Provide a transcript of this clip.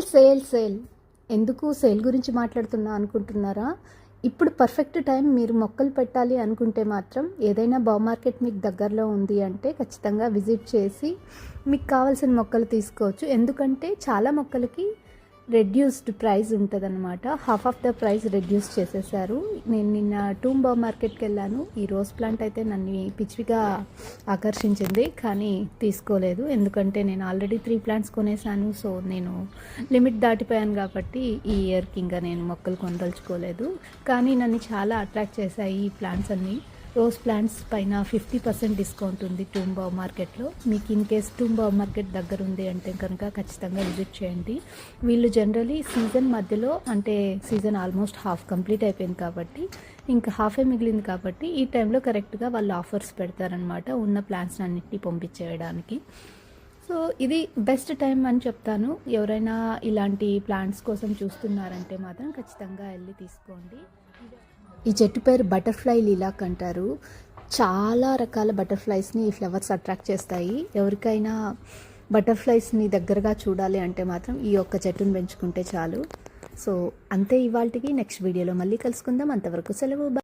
Sale sale ఎందుకు sale గురించి మాట్లాడుతున్నా అనుకుంటున్నారా? ఇప్పుడు పర్ఫెక్ట్ టైం. మీరు మొక్కలు పెట్టాలి అనుకుంటే మాత్రం ఏదైనా బౌ మార్కెట్ మీకు దగ్గరలో ఉంది అంటే ఖచ్చితంగా విజిట్ చేసి మీకు కావాల్సిన మొక్కలు తీసుకోవచ్చు. ఎందుకంటే చాలా మొక్కలకి రెడ్యూస్డ్ ప్రైస్ ఉంటుందన్నమాట. Half of the price reduce చేసేసారు. నేను నిన్న టూమ్ బౌ మార్కెట్కి వెళ్ళాను. ఈ రోజ్ ప్లాంట్ అయితే నన్ను పిచ్చిగా ఆకర్షించింది, కానీ తీసుకోలేదు. ఎందుకంటే నేను ఆల్రెడీ 3 ప్లాంట్స్ కొనేసాను. సో నేను లిమిట్ దాటిపోయాను కాబట్టి ఈ ఇయర్కి ఇంకా నేను మొక్కలు కొనదలుచుకోలేదు. కానీ నన్ను చాలా అట్రాక్ట్ చేశాయి ఈ ప్లాంట్స్ అన్నీ. రోజ్ ప్లాంట్స్ పైన 50% డిస్కౌంట్ ఉంది టూమ్ బౌ మార్కెట్లో. మీకు in case tomb bow market దగ్గర ఉంది అంటే కనుక ఖచ్చితంగా విజిట్ చేయండి. వీళ్ళు జనరలీ సీజన్ మధ్యలో, అంటే సీజన్ ఆల్మోస్ట్ హాఫ్ కంప్లీట్ అయిపోయింది కాబట్టి ఇంకా హాఫే మిగిలింది కాబట్టి ఈ టైంలో కరెక్ట్గా వాళ్ళు ఆఫర్స్ పెడతారనమాట ఉన్న ప్లాంట్స్ అన్నిటినీ పంపించేయడానికి. సో ఇది బెస్ట్ టైం అని చెప్తాను. ఎవరైనా ఇలాంటి ప్లాంట్స్ కోసం చూస్తున్నారంటే మాత్రం ఖచ్చితంగా వెళ్ళి తీసుకోండి. ఈ చెట్టు పేరు బటర్ఫ్లై లిలాక్ అంటారు. చాలా రకాల బటర్ఫ్లైస్ని ఈ ఫ్లవర్స్ అట్రాక్ట్ చేస్తాయి. ఎవరికైనా బటర్ఫ్లైస్ని దగ్గరగా చూడాలి అంటే మాత్రం ఈ ఒక్క చెట్టును పెంచుకుంటే చాలు. సో అంతే ఇవాల్టికి. నెక్స్ట్ వీడియోలో మళ్ళీ కలుసుకుందాం. అంతవరకు సెలవు.